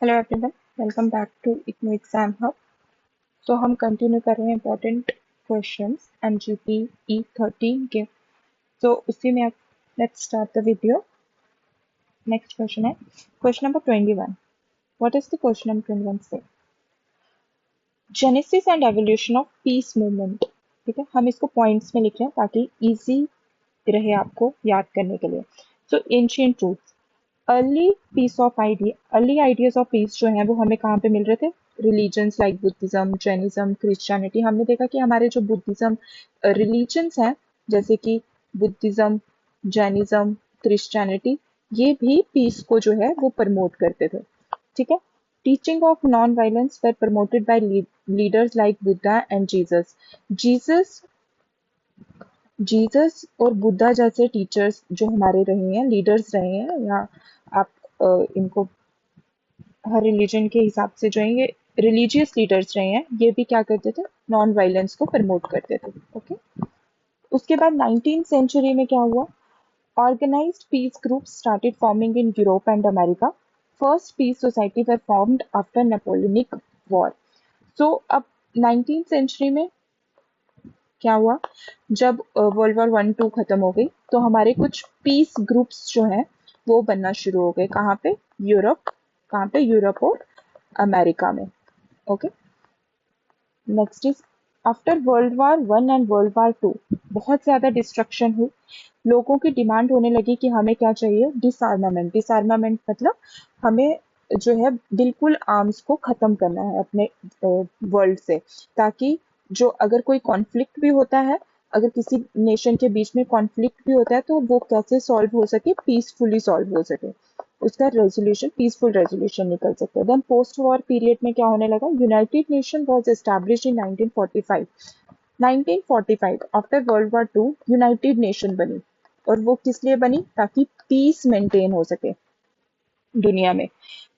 Hello everyone, welcome back to IGNOU exam hub. तो हम continue कर रहे हैं इंपॉर्टेंट क्वेश्चंस एमजीपी E13 के। तो उसी में अब let's start the video. Next question है question number 21। What is the question number 21 से? Genesis and evolution of peace movement. ठीक है, हम इसको पॉइंट्स में लिख रहे हैं ताकि इजी रहे आपको याद करने के लिए। So ancient truths, early peace of idea, early ideas of peace जो हैं वो हमें कहाँ पे मिल रहे थे? Religions like Buddhism, Jainism, Christianity. हमने देखा कि हमारे जो बुद्धिज्म रिलीजन्स हैं, जैसे कि बुद्धिज्म, जैनिज्म, क्रिश्चियनिटी, ये भी पीस को जो है वो प्रमोट करते थे। ठीक है, teaching of non violence were promoted by leaders like Buddha and Jesus. Jesus Jesus और बुद्धा जैसे टीचर्स जो हमारे रहे हैं, लीडर्स रहे हैं, या आप इनको हर रिलीजन के हिसाब से जो है ये रिलीजियस लीडर्स रहे हैं, ये भी क्या करते थे? नॉन वायलेंस को प्रमोट करते थे। ओके, उसके बाद 19th सेंचुरी में क्या हुआ? Organized peace group started forming in Europe and America. First peace society were formed after Napoleonic war. So अब 19th सेंचुरी में क्या हुआ? जब वर्ल्ड वॉर 1-2 खत्म हो गई तो हमारे कुछ पीस ग्रुप्स जो हैं वो बनना शुरू हो गए। कहाँ पे? यूरोप। कहाँ पे? यूरोप और अमेरिका में। Okay, next is after world war 1 and world war 2 बहुत ज्यादा डिस्ट्रक्शन हुई। लोगों की डिमांड होने लगी कि हमें क्या चाहिए? डिसआर्मामेंट। डिसआर्मामेंट मतलब हमें जो है बिल्कुल आर्म्स को खत्म करना है अपने वर्ल्ड से, ताकि जो अगर कोई कॉन्फ्लिक्ट भी होता है, अगर किसी नेशन के बीच में कॉन्फ्लिक्ट भी होता है तो वो कैसे सॉल्व हो सके? पीसफुली सॉल्व हो सके, उसका रेजोल्यूशन, पीसफुल रेजोल्यूशन निकल सकता है। देन पोस्ट वॉर पीरियड में क्या होने लगा? United nation was established in 1945। 1945 after world war 2 United nation बनी, और वो किस लिए बनी? ताकि पीस मेंटेन हो सके दुनिया में।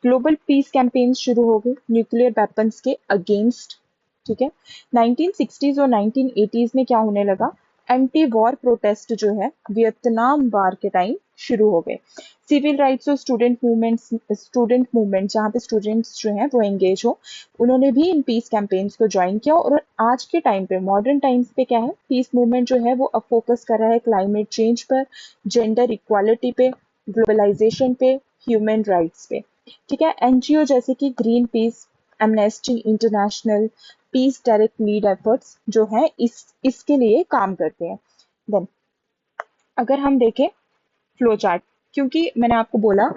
ग्लोबल पीस कैंपेन शुरू हो गए न्यूक्लियर वेपन्स के अगेंस्ट। ठीक है, 1960s और 1980s में क्या होने लगा? एंटी वॉर प्रोटेस्ट जो है वियतनाम वार के टाइम शुरू हो गए। सिविल राइट्स और स्टूडेंट मूवमेंट जहाँ पे स्टूडेंट्स जो हैं वो एंगेज हो, उन्होंने भी इन पीस कैंपेन्स को ज्वाइन किया। और आज के टाइम पे, मॉडर्न टाइम्स पे क्या है? पीस मूवमेंट जो है वो अब फोकस कर रहा है क्लाइमेट चेंज पर, जेंडर इक्वालिटी पे, ग्लोबलाइजेशन पे, ह्यूमन राइट्स पे। ठीक है, एनजीओ जैसे कि Greenpeace, Amnesty International, Peace Direct lead efforts जो है इसके लिए काम करते हैं। देन अगर हम देखें फ्लो चार्ट, क्योंकि मैंने आपको बोला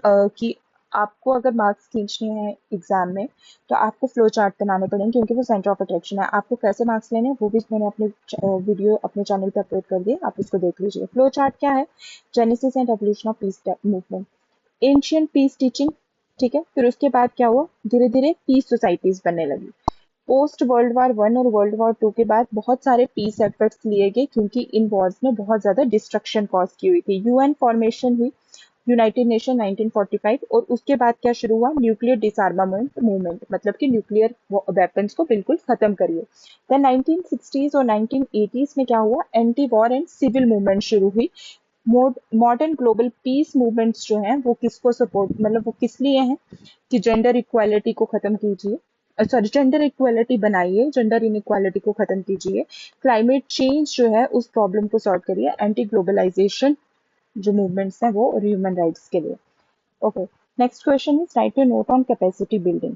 कि आपको अगर मार्क्स खींचने हैं एग्जाम में तो आपको फ्लो चार्ट बनाने पड़ेंगे, क्योंकि वो सेंटर ऑफ अट्रैक्शन है। आपको कैसे मार्क्स लेने हैं वो भी मैंने अपने वीडियो अपने चैनल पे अपलोड कर दिए, आप उसको देख लीजिए। फ्लो चार्ट क्या है? Genesis and evolution of peace movement, ancient peace teaching. ठीक है, फिर उसके बाद क्या हुआ? धीरे धीरे पीस सोसाइटीज बनने लगी। पोस्ट वर्ल्ड वॉर 1 और वर्ल्ड वॉर 2 के बाद बहुत सारे पीस एफर्ट्स लिए गए, क्योंकि इन वॉर्स में बहुत ज्यादा डिस्ट्रक्शन कॉज की हुई थी। यूएन फॉर्मेशन हुई, यूनाइटेड नेशन 1945, और उसके बाद क्या शुरू हुआ? न्यूक्लियर डिसआर्मामेंट मूवमेंट, मतलब कि न्यूक्लियर वेपन्स को बिल्कुल खत्म करिए। देन 1960s और 1980s में क्या हुआ? Anti war and civil movement शुरू हुई। मॉडर्न ग्लोबल पीस मूवमेंट्स जो हैं वो किसको सपोर्ट, मतलब वो किस लिए हैं? कि जेंडर इक्वालिटी को खत्म कीजिए, सॉरी, जेंडर इक्वालिटी बनाइए, जेंडर इनइक्वालिटी को खत्म कीजिए, क्लाइमेट चेंज जो है उस प्रॉब्लम को सॉल्व करिए, एंटी ग्लोबलाइजेशन जो मूवमेंट्स हैं वो, और ह्यूमन राइट्स के लिए। Okay, next question is write a note on capacity building.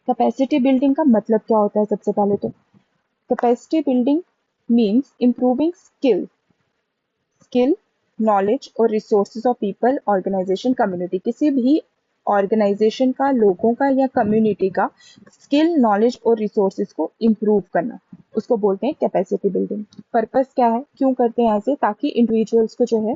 Capacity building का मतलब क्या होता है? सबसे पहले तो capacity building means improving skill, knowledge और resources of people, organization, community. किसी भी ऑर्गेनाइजेशन का, लोगों का या कम्युनिटी का स्किल, नॉलेज और रिसोर्सेज को इम्प्रूव करना, उसको बोलते हैं कैपेसिटी बिल्डिंग। पर्पस क्या है? क्यों करते हैं ऐसे? ताकि इंडिविजुअल्स को जो है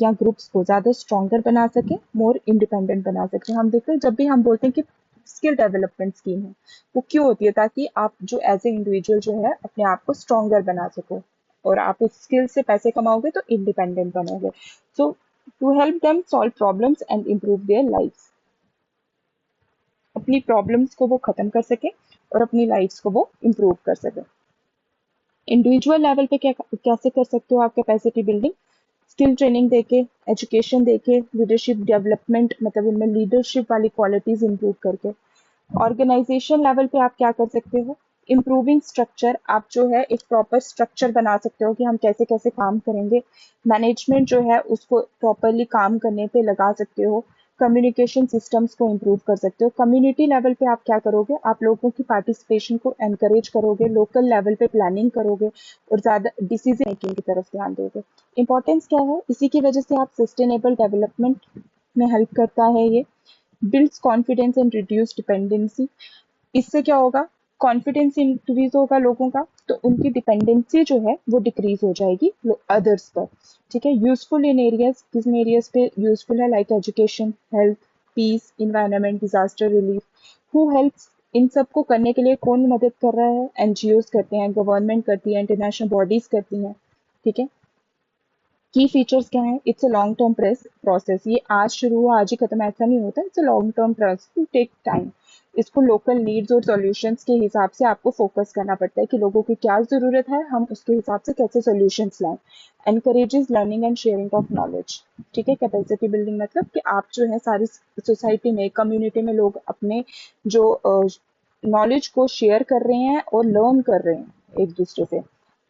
या ग्रुप्स को ज्यादा स्ट्रॉन्गर बना सके, मोर इंडिपेंडेंट बना सके। हम देखते हैं जब भी हम बोलते हैं कि स्किल डेवलपमेंट स्कीम है, वो क्यों होती है? ताकि आप जो एज ए इंडिविजुअल जो है अपने आप को स्ट्रॉन्गर बना सको, और आप उस स्किल से पैसे कमाओगे तो इंडिपेंडेंट बनोगे। So to help them solve problems and improve their life, अपनी प्रॉब्लम्स को वो खत्म कर सके और अपनी लाइफ्स को वो इम्प्रूव कर सके। इंडिविजुअल लेवल पे क्या कैसे कर सकते हो आप कैपेसिटी बिल्डिंग? स्किल ट्रेनिंग देके, एजुकेशन देके, लीडरशिप डेवलपमेंट मतलब उनमें लीडरशिप वाली क्वालिटीज इंप्रूव करके। ऑर्गेनाइजेशन लेवल पे आप क्या कर सकते हो, इम्प्रूविंग स्ट्रक्चर, आप जो है एक प्रॉपर स्ट्रक्चर बना सकते हो कि हम कैसे कैसे काम करेंगे। मैनेजमेंट जो है उसको प्रॉपरली काम करने पे लगा सकते हो। कम्युनिकेशन सिस्टम्स को इम्प्रूव कर सकते हो। कम्युनिटी लेवल पे आप क्या करोगे, आप लोगों की पार्टिसिपेशन को एनकरेज करोगे, लोकल लेवल पे प्लानिंग करोगे और ज़्यादा डिसीजन मेकिंग की तरफ ध्यान दोगे। इंपॉर्टेंस क्या है, इसी की वजह से आप सस्टेनेबल डेवलपमेंट में हेल्प करता है ये। Builds confidence and reduce dependency, इससे क्या होगा, कॉन्फिडेंस इंक्रीज होगा लोगों का, तो उनकी डिपेंडेंसी जो है वो डिक्रीज हो जाएगी अदर्स पर। ठीक है, यूजफुल इन एरियाज, किस एरियाज पे यूजफुल है, like education, health, peace, environment, disaster relief. Who helps, इन सब को करने के लिए कौन मदद कर रहा है, एनजीओज करते हैं, गवर्नमेंट करती है, इंटरनेशनल बॉडीज करती हैं। ठीक है, की फीचर्स क्या है, it's a long term process, ये आज शुरू हुआ आज ही खत्म ऐसा नहीं होता, it's a long term process, take time. इसको लोकल नीड्स और सॉल्यूशंस के हिसाब से आपको फोकस करना पड़ता है कि लोगों की क्या जरूरत है, हम उसके हिसाब से कैसे सॉल्यूशंस लाएं। Encourages learning and sharing of knowledge. ठीक है, कैपेसिटी बिल्डिंग मतलब कि आप जो है सारी सोसाइटी में, कम्युनिटी में लोग अपने जो नॉलेज को शेयर कर रहे हैं और लर्न कर रहे हैं एक दूसरे से।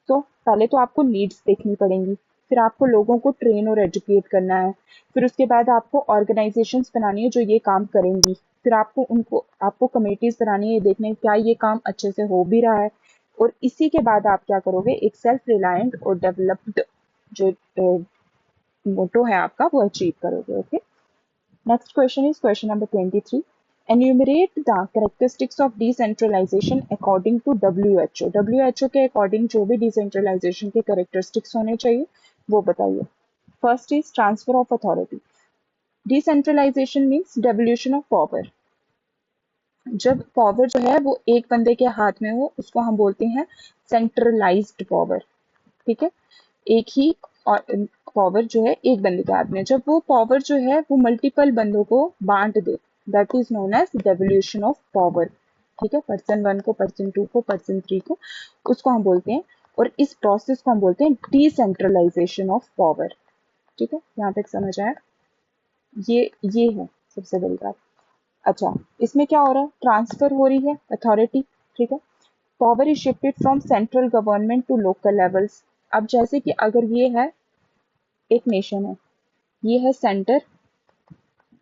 तो पहले तो आपको नीड्स देखनी पड़ेंगी, फिर आपको लोगों को ट्रेन और एजुकेट करना है, फिर उसके बाद आपको ऑर्गेनाइजेशंस बनानी है जो ये काम करेंगी, फिर आपको कमेटीज बनानी है, ये देखना है क्या ये काम अच्छे से हो भी रहा है, और इसी के बाद आप क्या करोगे, एक सेल्फ रिलायंट और डेवलप्ड जो मोटो है आपका वो अचीव करोगे। Okay, next question is question number 23। Enumerate the characteristics of decentralisation according to WHO. WHO के अकॉर्डिंग जो भी डिसेंट्रलाइजेशन के कैरेक्टरिस्टिक्स होने चाहिए वो बताइए। First is transfer of authority. Decentralisation means devolution of power. जब पावर जो है वो एक बंदे के हाथ में हो उसको हम बोलते हैं सेंट्रलाइज्ड पावर। ठीक है, एक ही पावर जो है एक बंदे के हाथ में, जब वो पावर जो है वो मल्टीपल बंदों को बांट दे, that is known as devolution of power. ठीक है, पर्सन वन को, पर्सन टू को, पर्सन थ्री को, उसको हम बोलते हैं, और इस प्रोसेस को हम बोलते हैं डिसेंट्रलाइजेशन ऑफ पावर। ठीक है, यहाँ तक समझ आया, ये है सबसे बड़ी बात। अच्छा, इसमें क्या हो रहा है, ट्रांसफर हो रही है अथॉरिटी। ठीक है, power is shifted from central government to local levels. अब जैसे कि अगर ये है एक नेशन है, ये है सेंटर,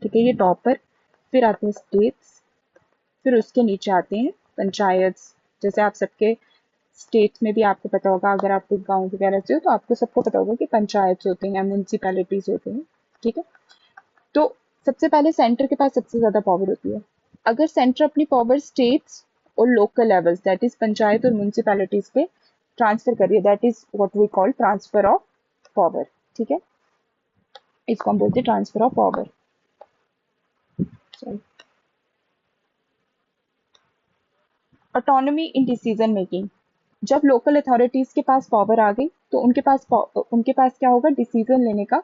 ठीक है, ये टॉप पर, फिर आते हैं स्टेट्स, फिर उसके नीचे आते हैं पंचायत्स। जैसे आप सबके स्टेट्स में भी आपको पता होगा, अगर आप गाँव वगैरह से हो तो आपको सबको पता होगा कि पंचायत होते हैं, म्यूनसिपैलिटीज होते हैं। ठीक है, तो सबसे पहले सेंटर के पास सबसे ज्यादा पावर होती है। अगर सेंटर अपनी पावर स्टेट्स और local levels that is panchayat और म्यूनसिपैलिटीज पे ट्रांसफर कर रही है, that is what we call transfer of power. ठीक है, इसको हम बोलते हैं transfer of power. Autonomy in decision making. जब लोकल अथॉरिटीज के पास पावर आ गई तो उनके पास क्या होगा, डिसीजन लेने का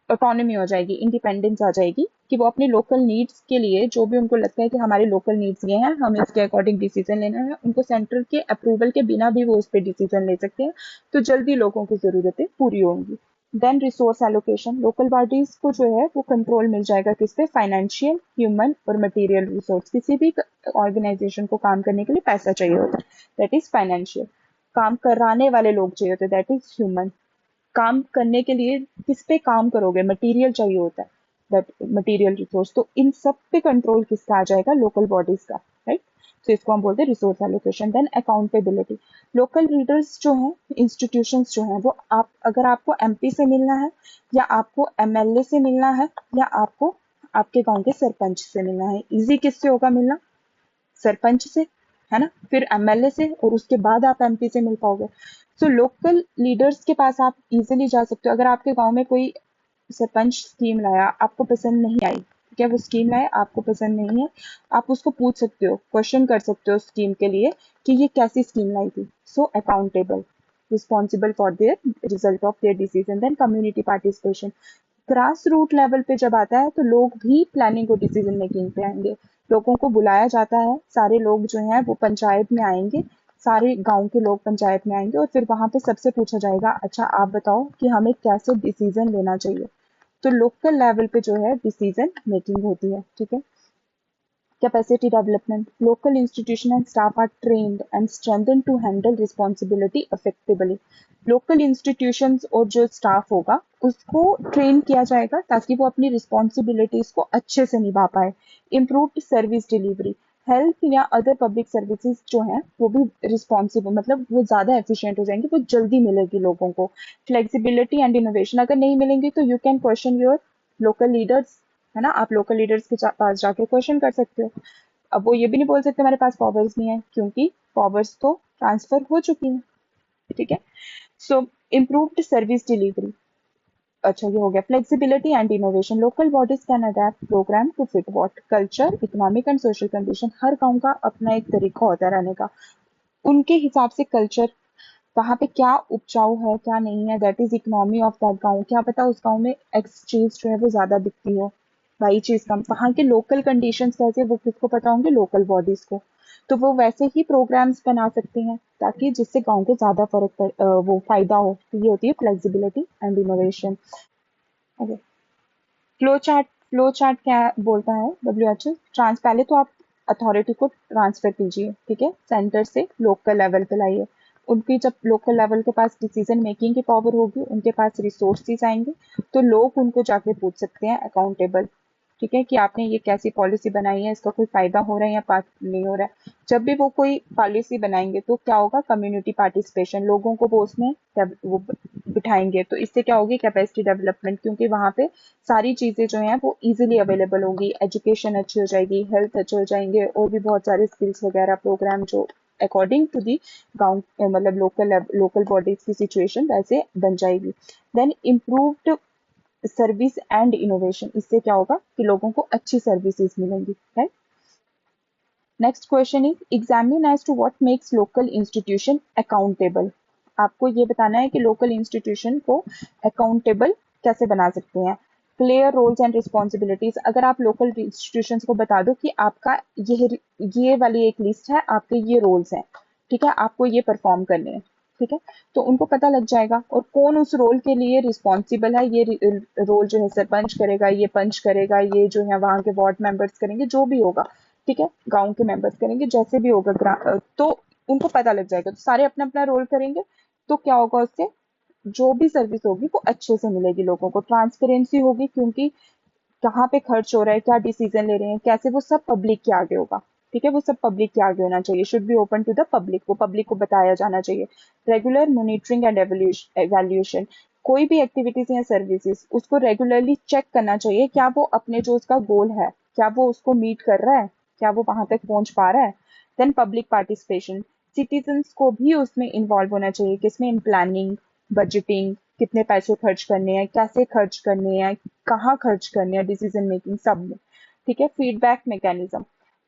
ऑटोनॉमी हो जाएगी, इंडिपेंडेंस आ जाएगी कि वो अपने लोकल नीड्स के लिए जो भी उनको लगता है कि हमारे लोकल नीड्स ये हैं, हमें इसके अकॉर्डिंग डिसीजन लेना है, उनको सेंट्रल के अप्रूवल के बिना भी वो उस पर डिसीजन ले सकते हैं, तो जल्दी लोगों की जरूरतें पूरी होंगी। Then resource allocation, local bodies को जो है वो कंट्रोल मिल जाएगा किस पे, फाइनेंशियल, ह्यूमन और मटेरियल रिसोर्स। किसी भी ऑर्गेनाइजेशन को काम करने के लिए पैसा चाहिए होता है, दैट इज फाइनेंशियल। काम कराने वाले लोग चाहिए होते हैं, दैट इज ह्यूमन। काम करने के लिए किस पे काम करोगे, मटेरियल चाहिए होता है, दैट मटेरियल रिसोर्स। तो इन सब पे कंट्रोल किसका आ जाएगा, लोकल बॉडीज का, राइट। तो इसको हम बोलते हैं resource allocation. Then accountability, local leaders जो हैं, इंस्टीट्यूशंस जो हैं, वो आप अगर आपको एमपी से मिलना है, या आपको एमएलए से मिलना है, या आपको आपके गांव के सरपंच से मिलना है, इजी किससे होगा मिलना, सरपंच से, है ना, फिर एमएलए से, और उसके बाद आप एमपी से मिल पाओगे। सो लोकल लीडर्स के पास आप इजीली जा सकते हो। अगर आपके गांव में कोई सरपंच स्कीम लाया, आपको पसंद नहीं आई, ठीक है, वो स्कीम लाया आपको पसंद नहीं है, आप उसको पूछ सकते हो, क्वेश्चन कर सकते हो स्कीम के लिए कि ये कैसी स्कीम लाई थी। So accountable, responsible for their result of their decision. Then community participation, grass root level पे जब आता है तो लोग भी प्लानिंग और डिसीजन मेकिंग पे आएंगे। लोगों को बुलाया जाता है, सारे लोग जो हैं वो पंचायत में आएंगे, सारे गांव के लोग पंचायत में आएंगे और फिर वहां पे सबसे पूछा जाएगा, अच्छा आप बताओ कि हमें कैसे डिसीजन लेना चाहिए। तो लोकल लेवल पे जो है डिसीजन मेकिंग होती है, ठीक है। Capacity development. Local institutions and staff are trained and strengthened to handle responsibility effectively. Local institutions और जो staff होगा उसको train किया जाएगा ताकि वो अपनी responsibilities को अच्छे से निभा पाए. Improved service delivery. हेल्थ या अदर पब्लिक सर्विसेज जो हैं वो भी रिस्पॉन्सिबल, मतलब वो ज्यादा एफिशिएंट हो जाएंगे, वो जल्दी मिलेगी लोगों को. Flexibility and innovation. अगर नहीं मिलेंगी तो you can question your local leaders, है ना, आप लोकल लीडर्स के पास जाके क्वेश्चन कर सकते हो. अब वो ये भी नहीं बोल सकते हमारे पास पावर्स नहीं है, क्योंकि पावर्स तो ट्रांसफर हो चुकी है, ठीक है. So improved service delivery. अच्छा ये हो गया. Flexibility and innovation. Local bodies can adapt program to fit what culture, economic and social condition. हर गांव का अपना एक तरीका होता है रहने का, उनके हिसाब से कल्चर, वहां पे क्या उपजाऊ है क्या नहीं है, that is economy of that गांव. क्या पता उस गांव में एक्स चीज जो है वो ज्यादा बिकती हो, वाई चीज कम. वहां के लोकल कंडीशंस कैसे वो किसको पता होंगे, लोकल बॉडीज को. तो वो वैसे ही प्रोग्राम्स बना सकते हैं ताकि जिससे गांव को ज्यादा वो फायदा हो. तो ये होती है flexibility and innovation. Okay. Flow chart क्या बोलता है डब्ल्यू एच ट्रांस. पहले तो आप अथॉरिटी को ट्रांसफर कीजिए, ठीक है, सेंटर से लोकल लेवल पे लाइए. उनकी जब लोकल लेवल के पास डिसीजन मेकिंग की पावर होगी, उनके पास रिसोर्सेज आएंगे, तो लोग उनको जाके पूछ सकते हैं अकाउंटेबल, ठीक है, कि आपने ये कैसी पॉलिसी बनाई है, इसका कोई फायदा हो रहा है या नहीं हो रहा है. जब भी वो कोई पॉलिसी बनाएंगे तो क्या होगा, कम्युनिटी पार्टिसिपेशन, लोगों को वो उसमें वो बिठाएंगे. तो इससे क्या होगी, कैपेसिटी डेवलपमेंट, क्योंकि वहां पे सारी चीजें जो हैं वो इजीली अवेलेबल होंगी, एजुकेशन अच्छी हो जाएगी, हेल्थ अच्छे हो जाएंगे, और भी बहुत सारे स्किल्स वगैरह प्रोग्राम जो अकॉर्डिंग टू दी गांव, मतलब लोकल बॉडीज की सिचुएशन वैसे बन जाएगी. Then improved service and innovation. इससे क्या होगा कि लोगों को अच्छी सर्विसेज मिलेंगी, right. Next question is examine as to what makes local institution accountable. आपको ये बताना है कि लोकल इंस्टीट्यूशन को अकाउंटेबल कैसे बना सकते हैं. Clear roles and responsibilities. अगर आप लोकल इंस्टीट्यूशंस को बता दो कि आपका ये वाली एक लिस्ट है, आपके ये रोल्स हैं, ठीक है, आपको ये परफॉर्म करने हैं, ठीक है, तो उनको पता लग जाएगा. और कौन उस रोल के लिए रिस्पॉन्सिबल है, ये रोल जो है सरपंच करेगा, ये पंच करेगा, ये जो है वहां के वार्ड मेंबर्स करेंगे, जो भी होगा, ठीक है, गांव के मेंबर्स करेंगे, जैसे भी होगा तो उनको पता लग जाएगा. तो सारे अपना अपना रोल करेंगे, तो क्या होगा, उससे जो भी सर्विस होगी वो अच्छे से मिलेगी लोगों को. ट्रांसपेरेंसी होगी, क्योंकि कहाँ पे खर्च हो रहा है, क्या डिसीजन ले रहे हैं, कैसे, वो सब पब्लिक के आगे होगा, ठीक है, वो सब पब्लिक के आगे होना चाहिए. Should be open to the public, वो पब्लिक को बताया जाना चाहिए. Regular monitoring and evaluation. कोई भी एक्टिविटीज या सर्विसेज उसको रेगुलरली चेक करना चाहिए, क्या वो अपने जो उसका गोल है, क्या वो उसको मीट कर रहा है, क्या वो वहां तक पहुंच पा रहा है. Then public participation. सिटीजन्स को भी उसमें इन्वॉल्व होना चाहिए, किसमें, इन प्लानिंग, बजटिंग, कितने पैसे खर्च करने हैं, कैसे खर्च करने हैं, कहाँ खर्च करने हैं, डिसीजन मेकिंग सब में, ठीक है. Feedback mechanism.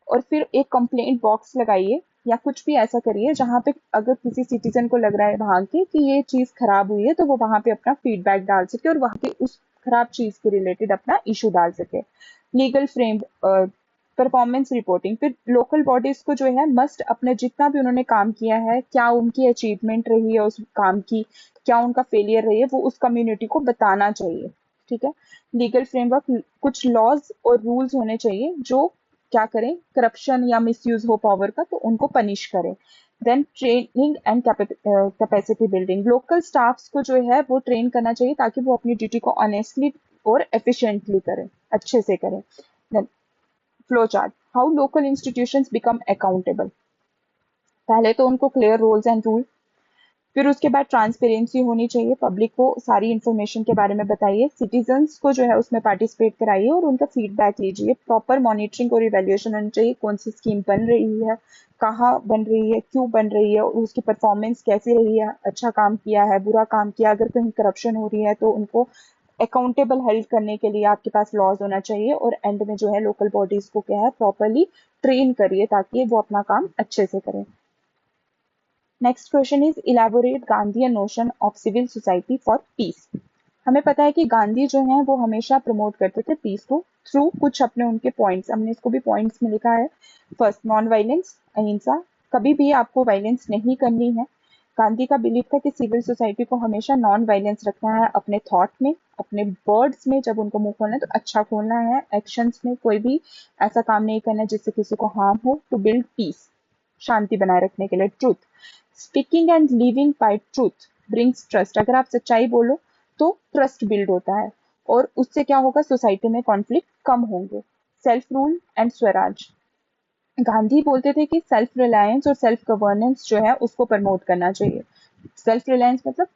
और फिर एक कंप्लेंट बॉक्स लगाइए या कुछ भी ऐसा करिए जहाँ पे अगर किसी सिटीजन को लग रहा है वहां के कि ये चीज खराब हुई है, तो वो वहां पे अपना फीडबैक डाल सके और वहां के उस खराब चीज के रिलेटेड अपना इशू डाल सके. Legal frame. Performance reporting. फिर लोकल बॉडीज को जो है मस्ट अपने जितना भी उन्होंने काम किया है, क्या उनकी अचीवमेंट रही है उस काम की, क्या उनका फेलियर रही है, वो उस कम्युनिटी को बताना चाहिए, ठीक है. Legal framework. कुछ लॉज और रूल्स होने चाहिए जो क्या करें, करप्शन या मिसयूज हो पावर का तो उनको पनिश करें. Then training and capacity building. Local staffs को जो है वो ट्रेन करना चाहिए ताकि वो अपनी ड्यूटी को ऑनेस्टली और एफिशिएंटली करें, अच्छे से करें. Then flow chart. How local institutions become accountable. पहले तो उनको क्लियर रोल्स एंड रूल, फिर उसके बाद ट्रांसपेरेंसी होनी चाहिए, पब्लिक को सारी इन्फॉर्मेशन के बारे में बताइए, सिटीजन्स को जो है उसमें पार्टिसिपेट कराइए और उनका फीडबैक लीजिए. प्रॉपर मॉनिटरिंग और इवेल्युएशन होनी चाहिए, कौन सी स्कीम बन रही है, कहाँ बन रही है, क्यों बन रही है, और उसकी परफॉर्मेंस कैसी रही है, अच्छा काम किया है, बुरा काम किया, अगर कहीं करप्शन हो रही है तो उनको अकाउंटेबल हेल्ड करने के लिए आपके पास लॉज होना चाहिए. और एंड में जो है लोकल बॉडीज को क्या है प्रॉपरली ट्रेन करिए ताकि वो अपना काम अच्छे से करें. Next question is elaborate Gandhi notion of civil society for peace. हमें पता है कि गांधी जो है वो हमेशा प्रमोट करते थे पीस को थ्रू कुछ अपने उनके पॉइंट्स, हमने इसको भी पॉइंट्स में लिखा है. फर्स्ट, नॉन वायलेंस, अहिंसा. कभी भी आपको वायलेंस नहीं करनी है। गांधी का बिलीव था कि सिविल सोसाइटी को हमेशा नॉन वायलेंस रखना है, अपने थॉट में, अपने वर्ड्स में, जब उनको मुंह खोलना है तो अच्छा खोलना है, एक्शंस में कोई भी ऐसा काम नहीं करना है जिससे किसी को हार्म हो, टू बिल्ड पीस, शांति बनाए रखने के लिए। Truth, speaking and living by truth brings trust. अगर आप सच्चाई बोलो तो ट्रस्ट बिल्ड होता है और उससे क्या होगा, सोसाइटी में कॉन्फ्लिक्ट कम होंगे। Self rule and Swaraj, Gandhi बोलते थे कि सेल्फ रिलायंस और सेल्फ गवर्नेंस जो है उसको प्रमोट करना चाहिए। सेल्फ रिलायंस मतलब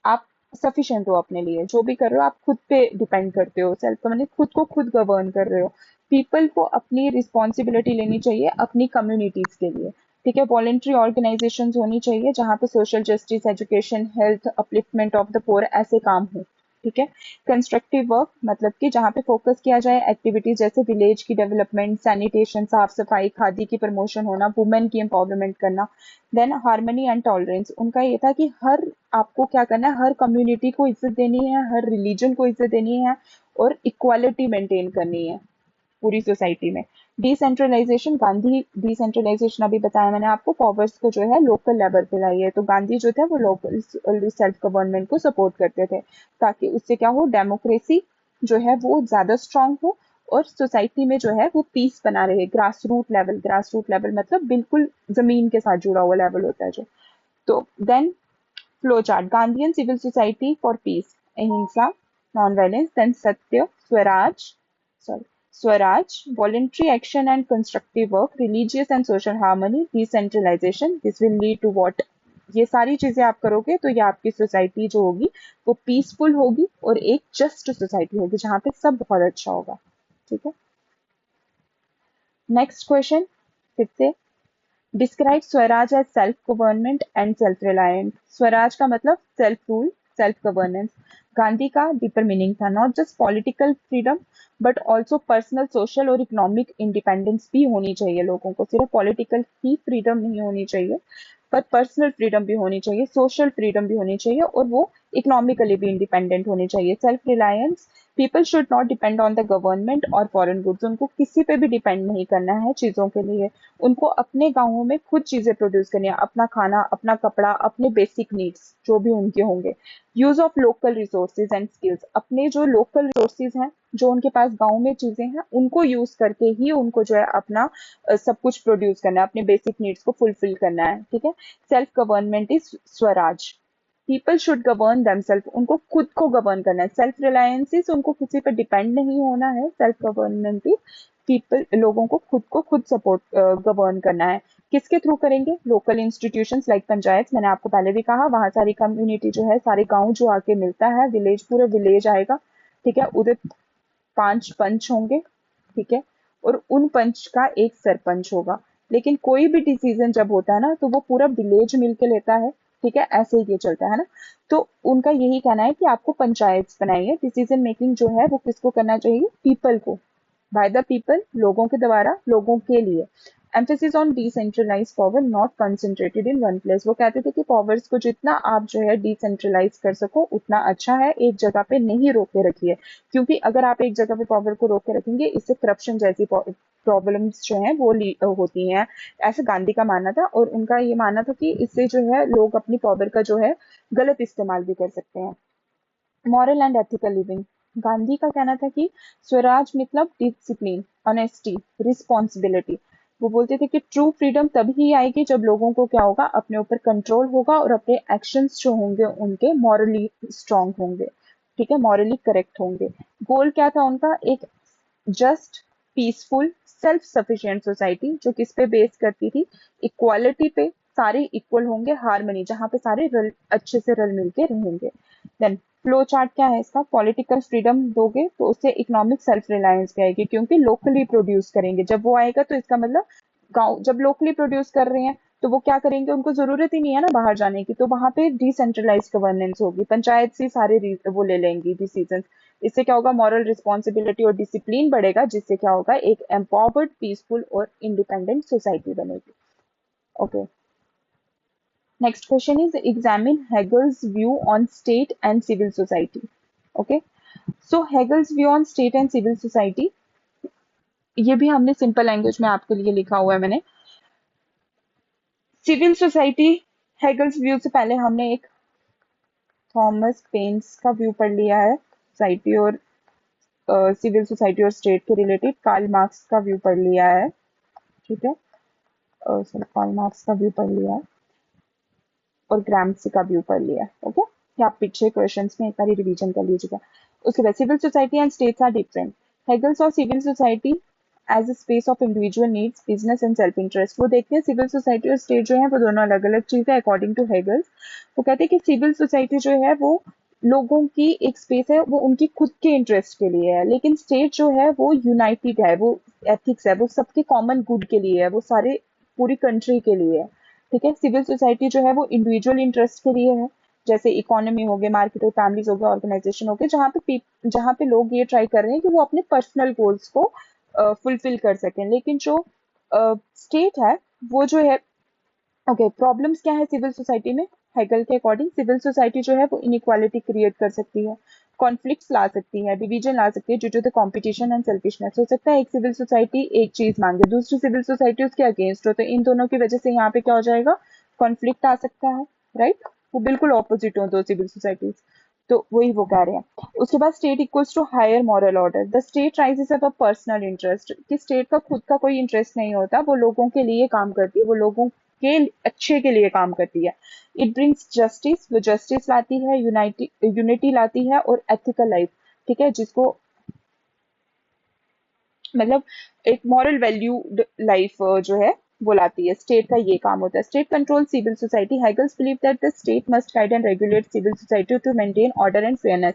आप सफिशिएंट हो अपने लिए, जो भी कर रहे हो आप खुद पे डिपेंड करते हो। सेल्फ मतलब खुद को खुद गवर्न कर रहे हो। पीपल को अपनी रिस्पॉन्सिबिलिटी लेनी चाहिए अपनी कम्युनिटीज के लिए। ठीक है, वॉलेंट्री ऑर्गेनाइजेशन होनी चाहिए जहाँ पे social justice, education, health, upliftment of the poor ऐसे काम हो। ठीक है, कंस्ट्रक्टिव वर्क मतलब कि जहाँ पे फोकस किया जाए एक्टिविटीज जैसे विलेज की डेवलपमेंट, सैनिटेशन, साफ सफाई, खादी की प्रमोशन होना, वुमेन की एम्पावरमेंट करना। देन हार्मनी एंड टॉलरेंस, उनका ये था कि हर आपको क्या करना है, हर कम्युनिटी को इज्जत देनी है, हर रिलीजन को इज्जत देनी है और इक्वालिटी मेंटेन करनी है पूरी सोसाइटी में। डिसेंट्रलाइजेशन, गांधी डिसेंट्रलाइजेशन अभी बताया मैंने आपको, पावर्स को जो है लोकल लेवल पे लाई है। तो गांधी जो थे वो लोकल सेल्फ गवर्नमेंट को सपोर्ट करते थे ताकि उससे क्या हो, डेमोक्रेसी जो है वो ज्यादा स्ट्रांग हो और सोसाइटी में जो है वो पीस बना रहे। ग्रास रूट लेवल मतलब बिल्कुल जमीन के साथ जुड़ा हुआ लेवल होता है जो। तो then flow chart, Gandhian civil society for peace, ahimsa, non violence, then satya, sorry swaraj, voluntary action and constructive work, religious and social harmony, decentralization, this will lead to what, ये सारी चीजें आप करोगे तो ये आपकी सोसाइटी जो होगी वो पीसफुल होगी और एक जस्ट सोसाइटी होगी जहाँ पे सब बहुत अच्छा होगा। ठीक है, नेक्स्ट क्वेश्चन फिर से, describe swaraj as self government and self reliant. Swaraj का मतलब self rule, self governance. Gandhi का डीपर मीनिंग था not just political freedom but also personal, social और इकोनॉमिक इंडिपेंडेंस भी होनी चाहिए लोगों को। सिर्फ पॉलिटिकल ही फ्रीडम नहीं होनी चाहिए पर पर्सनल फ्रीडम भी होनी चाहिए, सोशल फ्रीडम भी होनी चाहिए और वो इकोनॉमिकली भी इंडिपेंडेंट होनी चाहिए। Self reliance, people should not depend on the government और फॉरेन गुड्स, उनको किसी पे भी डिपेंड नहीं करना है चीजों के लिए। उनको अपने गांवों में खुद चीजें प्रोड्यूस करनी है, अपना खाना, अपना कपड़ा, अपने बेसिक नीड्स जो भी उनके होंगे। Use of local resources and skills, अपने जो लोकल रिसोर्सेज हैं, जो उनके पास गांव में चीजें हैं, उनको यूज करके ही उनको जो है अपना सब कुछ प्रोड्यूस करना है, अपने बेसिक नीड्स को फुलफिल करना है। ठीक है, self government is swaraj, people should govern themselves, उनको खुद को गवर्न करना है। सेल्फ रिलायंस इज उनको किसी पर डिपेंड नहीं होना है। सेल्फ गवर्नमेंट इज पीपल, लोगों को खुद सपोर्ट गवर्न करना है। किसके थ्रू करेंगे, लोकल इंस्टीट्यूशंस लाइक पंचायत, मैंने आपको पहले भी कहा वहां सारी कम्युनिटी जो है, सारे गांव जो आके मिलता है, विलेज, पूरा विलेज आएगा। ठीक है, उधर 5 पंच होंगे। ठीक है, और उन पंच का एक सरपंच होगा। लेकिन कोई भी डिसीजन जब होता है ना तो वो पूरा विलेज मिलके लेता है। ठीक है, ऐसे ही ये चलता है ना। तो उनका यही कहना है कि आपको पंचायत बनाई है, डिसीजन मेकिंग जो है वो किसको करना चाहिए, पीपल को, बाय द पीपल, लोगों के द्वारा, लोगों के लिए। Emphasis on decentralise power not concentrated in one place, वो कहते थे कि पावर्स को जितना आप जो है डिसेंट्रलाइज कर सको उतना अच्छा है, एक जगह पे नहीं रोक के रखिए। क्योंकि अगर आप एक जगह पे पावर को रोक के रखेंगे इससे करप्शन जैसी प्रॉब्लम्स जो हैं वो होती हैं। ऐसे गांधी का मानना था और उनका ये मानना था कि इससे जो है लोग अपनी पावर का जो है गलत इस्तेमाल भी कर सकते हैं। Moral and ethical living, Gandhi का कहना था कि स्वराज मतलब डिसिप्लिन, ऑनेस्टी, रिस्पॉन्सिबिलिटी। वो बोलते थे कि ट्रू फ्रीडम तभी आएगी जब लोगों को क्या होगा, अपने ऊपर कंट्रोल होगा और अपने एक्शंस जो होंगे उनके मॉरली स्ट्रांग होंगे। ठीक है, मॉरली करेक्ट होंगे। गोल क्या था उनका, एक just, peaceful, self sufficient society जो किस पे बेस करती थी, इक्वालिटी पे, सारे इक्वल होंगे, हार्मनी जहां पे सारे अच्छे से रल मिलके रहेंगे। देन फ्लो चार्ट क्या है इसका, पॉलिटिकल फ्रीडम दोगे तो उससे इकोनॉमिक सेल्फ रिलायंस भी आएगी क्योंकि लोकली प्रोड्यूस करेंगे। जब वो आएगा तो इसका मतलब गाँव जब लोकली प्रोड्यूस कर रहे हैं तो वो क्या करेंगे, उनको जरूरत ही नहीं है ना बाहर जाने की, तो वहां पे डिसेंट्रलाइज गवर्नेंस होगी, पंचायत से सारे वो ले लेंगी डिसीजन। इससे क्या होगा, मॉरल रिस्पॉन्सिबिलिटी और डिसिप्लिन बढ़ेगा जिससे क्या होगा, एक एम्पावर्ड, पीसफुल और इंडिपेंडेंट सोसाइटी बनेगी। Okay, next question is examine Hegel's view on state and civil society. Okay, so Hegel's view on state and civil society, ये भी हमने सिंपल लैंग्वेज में आपके लिए लिखा हुआ है मैंने। सिविल सोसाइटी, हेगल्स व्यू से पहले हमने एक थॉमस पेन्स का व्यू पढ़ लिया है सोसाइटी और सिविल सोसाइटी और स्टेट के रिलेटेड। कार्ल मार्क्स का व्यू पढ़ लिया है, ठीक है, कार्ल मार्क्स का व्यू पढ़ लिया है और ग्राम्सी का व्यू पढ़ लिया है। ओके, ये आप पिछले क्वेश्चंस में एक बार रिवीजन कर लीजिएगा। उसके बाद civil society and states are different. Hegel's और civil society as a space of individual needs, business and self interest. वो देखते हैं सिविल सोसाइटी और स्टेट जो है वो दोनों अलग अलग चीज है अकॉर्डिंग टू हेगल्स। वो कहते हैं कि सिविल सोसाइटी जो है वो लोगों की एक स्पेस है, वो उनकी खुद के इंटरेस्ट के लिए है, लेकिन स्टेट जो है वो यूनाइटेड है, वो एथिक्स है, वो सबके कॉमन गुड के लिए है, वो सारे पूरी कंट्री के लिए है। ठीक है, सिविल सोसाइटी जो है वो इंडिविजुअल इंटरेस्ट के लिए है, जैसे इकोनॉमी हो गए, मार्केट हो, फैमिलीज हो गए, ऑर्गेनाइजेशन हो गए, जहाँ पे लोग ये ट्राई कर रहे हैं कि वो अपने पर्सनल गोल्स को फुलफिल कर सकें। लेकिन जो स्टेट है वो जो है, ओके, प्रॉब्लम्स क्या है सिविल सोसाइटी में? हेगल के अकॉर्डिंग सिविल सोसाइटी जो है वो इनइक्वालिटी क्रिएट कर सकती है, कॉन्फ्लिक्ट्स ला सकती है, डिवीजन ला सकती है due to the competition and selfishness. हो सकता है एक सिविल सोसाइटी एक चीज मांगे, दूसरी सिविल सोसाइटी उसके अगेंस्ट हो, तो इन दोनों की वजह से यहाँ पे क्या हो जाएगा, कॉन्फ्लिक्ट आ सकता है, राइट? वो बिल्कुल ऑपोजिट हो दो सिविल सोसाइटीज, तो वही वो कह रहे हैं। उसके बाद state equals to higher moral order. The state rises above personal interest, कि स्टेट का खुद का कोई इंटरेस्ट नहीं होता, वो लोगों के लिए काम करती है, वो लोगों के अच्छे के लिए काम करती है। इट ब्रिंग्स जस्टिस, वो जस्टिस लाती है, यूनिटी लाती है और एथिकल लाइफ, ठीक है, जिसको मतलब एक मॉरल वैल्यू लाइफ जो है वो लाती है। स्टेट का ये काम होता है। State control civil society. Hegel's believe that the state must guide and regulate civil society to maintain order and fairness,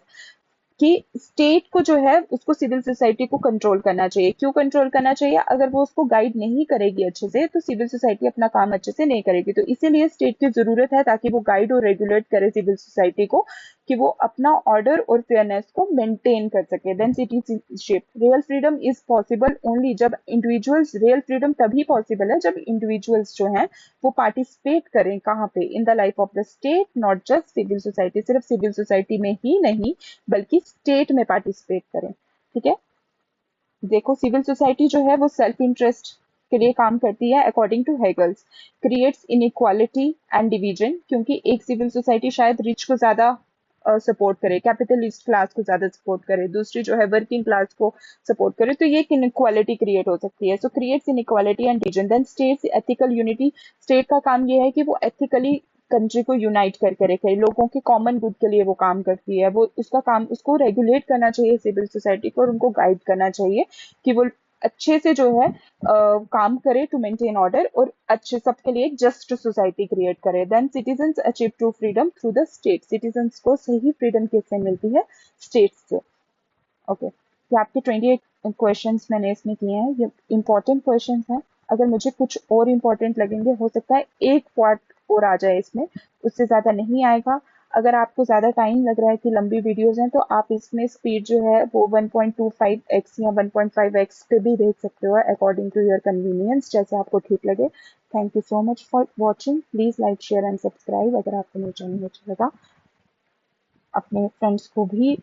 कि स्टेट को जो है उसको सिविल सोसाइटी को कंट्रोल करना चाहिए। क्यों कंट्रोल करना चाहिए? अगर वो उसको गाइड नहीं करेगी अच्छे से तो सिविल सोसाइटी अपना काम अच्छे से नहीं करेगी, तो इसीलिए स्टेट की जरूरत है ताकि वो गाइड और रेगुलेट करे सिविल सोसाइटी को, कि वो अपना ऑर्डर और फेयरनेस को मेंटेन कर सके। देन citizenship. Real freedom is possible only जब इंडिविजुअल्स, रियल फ्रीडम तभी पॉसिबल है जब इंडिविजुअल्स जो हैं वो पार्टिसिपेट करें, कहाँ पे, in the life of the state, not just civil society. सिर्फ सिविल सोसाइटी में ही नहीं बल्कि स्टेट में पार्टिसिपेट करें, ठीक है। देखो सिविल सोसाइटी जो है वो सेल्फ इंटरेस्ट के लिए काम करती है according to Hegel's, creates inequality and division, क्योंकि एक सिविल सोसाइटी शायद रिच को ज्यादा सपोर्ट करे, कैपिटलिस्ट क्लास को ज्यादा सपोर्ट करे, दूसरी जो है वर्किंग क्लास को सपोर्ट करे, तो ये एक इनइक्वालिटी क्रिएट हो सकती है। So creates inequality and division. Then states ethical unity. State का काम ये है कि वो एथिकली कंट्री को यूनाइट करके रखे, लोगों के कॉमन गुड के लिए वो काम करती है, वो उसका काम, उसको रेगुलेट करना चाहिए सिविल सोसाइटी को और उनको गाइड करना चाहिए कि वो अच्छे से जो है काम करे टू मेंटेन ऑर्डर और अच्छे सबके लिए एक जस्ट सोसाइटी क्रिएट करे। देन citizens achieve true freedom through the state. Citizens को सही फ्रीडम किससे मिलती है? स्टेट से। ओके, ये आपके 28 क्वेश्चंस मैंने इसमें किए हैं, ये इंपॉर्टेंट क्वेश्चंस हैं। अगर मुझे कुछ और इम्पोर्टेंट लगेंगे, हो सकता है एक पार्ट और आ जाए इसमें, उससे ज़्यादा नहीं आएगा। अगर आपको ज़्यादा टाइम लग रहा है कि लंबी वीडियोस हैं, तो आप इसमें स्पीड जो है वो 1.25x या 1.5x पे भी देख सकते हो, अकॉर्डिंग टू योर कन्वीनियंस, जैसे आपको ठीक लगे। Thank you so much for watching. Please like, share and subscribe. अगर आपको मेरा चैनल अच्छा लगा, अपने फ्रेंड्स को भी